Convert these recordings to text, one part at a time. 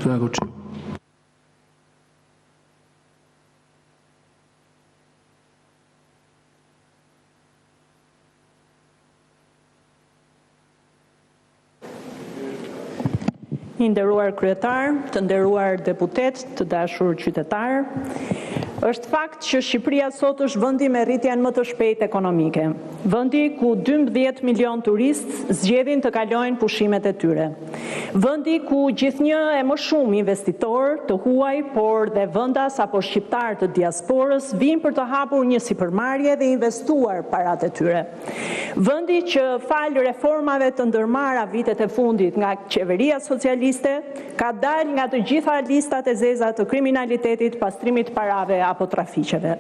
Dragoci. I nderuar kryetar, të nderuar deputet, të dashur qytetar, është fakt që Shqipëria sot është vendi me rritjen më të shpejtë ekonomike, vendi ku 12 milion turistë zgjedhin të kalojnë pushimet e tyre, vendi ku gjithnjë e më shumë investitor të huaj, por dhe vendas apo shqiptar të diasporës vinë për të hapur një sipërmarrje dhe investuar paratë e tyre. Vendi që fal reformave të ndërmarra vitet e fundit nga qeveria socialiste ka dalë nga të gjitha listat e zeza të kriminalitetit, pastrimit parave apo trafiqeve.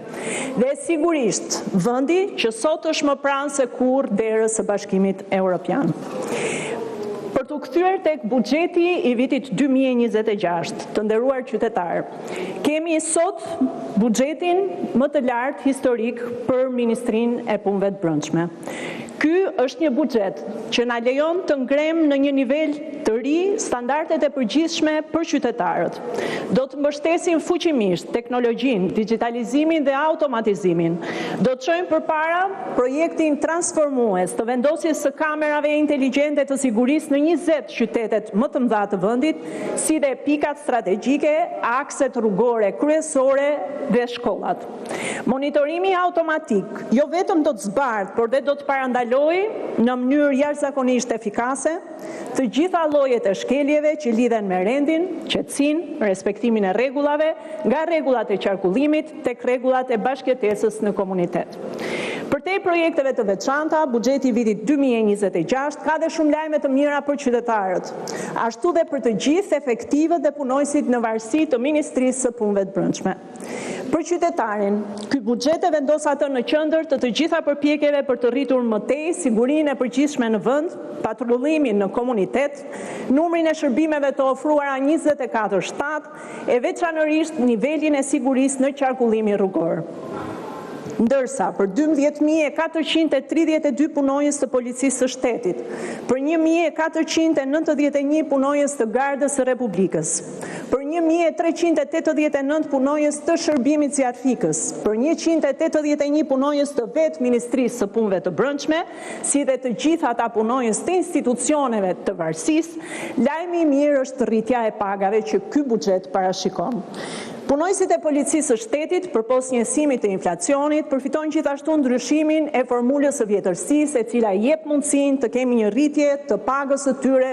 Dhe sigurisht, vendi që sot është më pranë se kurrë derës së Bashkimit Evropian. Për të kthyer tek buxheti i vitit 2026, të nderuar qytetar, kemi sot buxhetin më të lartë historik për Ministrinë e Punëve të Brendshme. Ky është një buxhet që na lejon të ngrem në një nivel të ri standardet e përgjithshme për qytetarët. Do të mbështesim fuqimisht teknologjinë, digitalizimin dhe automatizimin. Do të çojmë përpara projektin transformues të vendosjes së kamerave inteligjente të sigurisë në 20 qytetet më të mëdha të vendit, si dhe pikat strategjike, akset rrugore kryesore dhe shkollat. Monitorimi automatik jo vetëm do të zbardh, por dhe do të parandalojë në mënyrë jashtëzakonisht efikase të gjitha llojet e shkeljeve që lidhen me rendin, qetësinë, respektimin e rregullave, nga rregullat e qarkullimit tek rregullat e bashkëjetesës në komunitet. Përtej projekteve të veçanta, buxheti i vitit 2026 ka dhe shumë lajme të mira për qytetarët, ashtu dhe për të gjithë efektivët dhe punojësit në varësi të Ministrisë së Punëve të Brendshme. Për qytetarin, ky buxhet e vendos atë në qendër të gjitha përpjekjeve për të rritur më tej sigurinë e përgjithshme në vend, patrullimin në komunitet, numrin e shërbimeve të ofruara 24/7 e veçanërisht nivelin e sigurisë në qarkullimin rrugor. Ndërsa për 12.432 punonjës të policisë së shtetit, për 1.491 punonjës të Gardës së Republikës, për 1.389 punonjës të shërbimit zjarfikës, për 181 punonjës të vetë Ministrisë së Punëve të Brendshme, si dhe të gjitha ata punonjës të institucioneve të varësisë, lajmi i mirë është rritja e pagave që ky buxhet parashikon. Punojësit e policisë së shtetit, përpos njësimit të inflacionit, përfitojnë gjithashtu ndryshimin e formulës së vjetërsisë, e cila jep mundësinë të kemi një rritje të pagës së tyre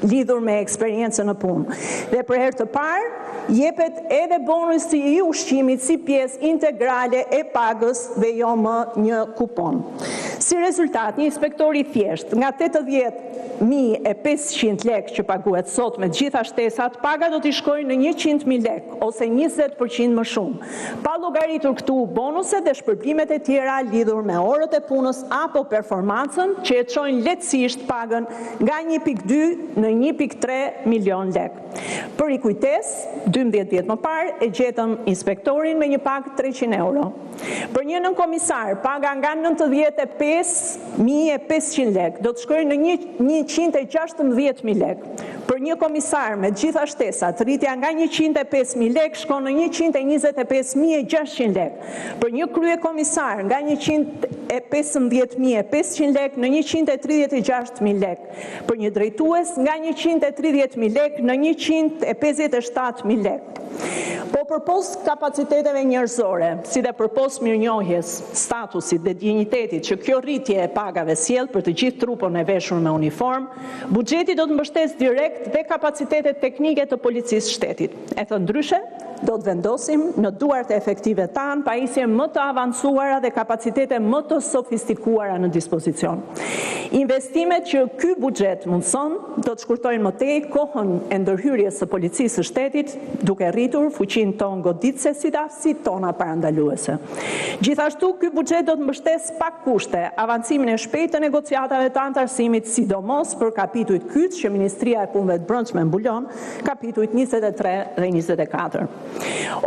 lidhur me eksperiencën në punë. Dhe për herë të parë, jepet edhe bonusi i ushqimit si pjesë integrale e pagës dhe jo më një kupon. Si rezultat, një inspektor i thjesht nga 80.500 lekë që paguhet sot me gjitha shtesat, paga do t'i shkojë në 100.000 lekë ose 20% më shumë, pa llogaritur këtu bonuset dhe shpërblimet e tjera lidhur me orët e punës apo performancën që e çojnë lehtësisht pagën nga 1.2 në 1.3 milion lekë. Për i kujtes, 12 vjet më parë e gjetëm inspektorin me një pagë 300 euro. Për një nënkomisar, paga nga 95.500 lekë do të shkojë në 116.000 lekë. Për një komisar me gjitha shtesat, rritja nga 105.000 lekë shkon në 125.600 lekë. Për një krye komisar nga 115.500 lekë në 136.000 lekë. Për një drejtues nga 130.000 lekë në 157.000 lekë. Po përpos kapaciteteve njerëzore, si dhe përpos mirënjohjes, statusit dhe dinjitetit që kjo rritje e pagave sjell për të gjithë trupën e veshur me uniform, buxheti do të mbështesë direkt dhe kapacitetet teknike të policisë shtetit. E thënë ndryshe, do të vendosim në duart e efektive tanë pajisje më të avancuara dhe kapacitete më të sofistikuara në dispozicion. Investimet që ky buxhet mundson do të shkurtojnë më tej kohën e ndërhyrjes së policisë së shtetit, duke rritur fuqinë tonë goditëse si dhe aftësitë tona parandaluese. Gjithashtu, ky buxhet do të mbështesë pa kushte avancimin e shpejtë të negociatave të antarësimit, sidomos për kapitujt kyç që Ministria e Punëve të Brendshme mbulon, kapitujt 23 dhe 24.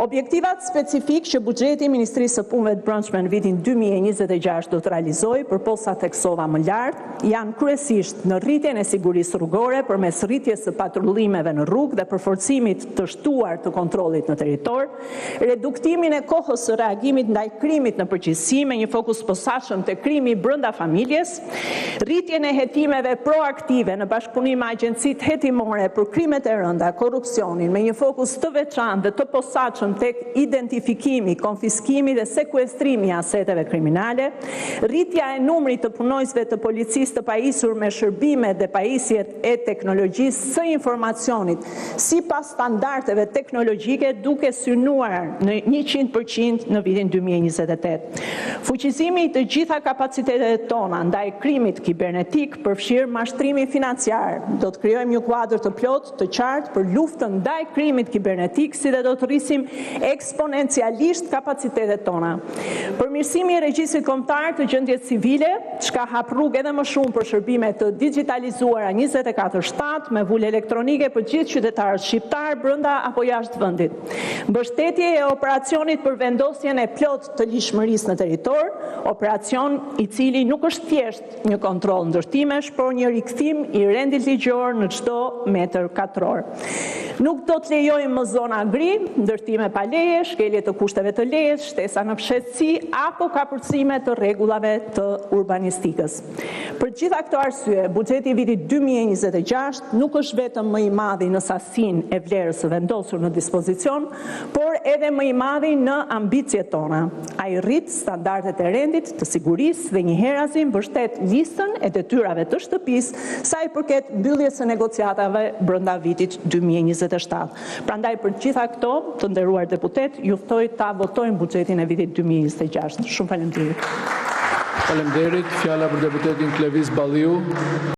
Objektivat specifik që buxheti i Ministrisë së Punëve të Brendshme në vitin 2026 do të realizojë, përposa theksova më lart, janë kryesisht në rritjen e sigurisë rrugore përmes rritjes së patrullimeve në rrugë dhe përforcimit të shtuar të kontrollit në territor, reduktimin e kohës së reagimit ndaj krimit në përgjithësi me një fokus posaçëm te krimi brenda familjes, rritjen e hetimeve proaktive në bashkëpunim me agjencitë hetimore për krimet e rënda, korrupsionin me një fokus të veçantë dhe të posaçëm tek identifikimi, konfiskimi dhe sekuestrimi i aseteve kriminale, rritja e numrit të punojësve të policisë të pajisur me shërbime dhe pajisjet e teknologjisë së informacionit sipas standardeve teknologjike duke synuar në 100% në vitin 2028. Fuqizimi i të gjitha kapacitetet tona ndaj krimit kibernetik përfshir mashtrimin financiar. Do të krijojmë një kuadër të plotë, të qartë për luftën ndaj krimit kibernetik, si dhe do të rrisim eksponencialisht kapacitetet tona. Përmirësimi i regjistrit kombëtar të gjendjes civile, çka hap rrugë edhe më shumë për shërbime të digitalizuara 24/7 me vulë elektronike për gjithë qytetarët shqiptar brenda apo jashtë vendit. Mbështetje e operacionit për vendosjen e plotë të lishmërisë në territor, operacion i cili nuk është thjesht një kontroll ndërtimesh, por një rikthim i rendit ligjor në çdo metër katror. Nuk do të lejojmë më zona gri, ndërtime pa leje, shkelje të kushteve të lejes, shtesa në fshehtësi apo kapërcime të rregullave të urbanistikës. Për gjitha këto arsye, buxheti i vitit 2026 nuk është vetëm më i madhi në sasinë e vlerës së vendosur në dispozicion, por edhe më i madhi në ambicjet tona. Ai rrit standardet e rendit të sigurisë dhe njëherëzi mbështet listën e detyrave të shtëpisë sa i përket mbylljes së negociatave brenda vitit 2027. Prandaj për gjitha këto, të nderuar deputet, ju ftoj ta votojnë buxhetin e vitit 2026. Shumë faleminderit. Faleminderit. Fjala për deputetin Klevis Balliu.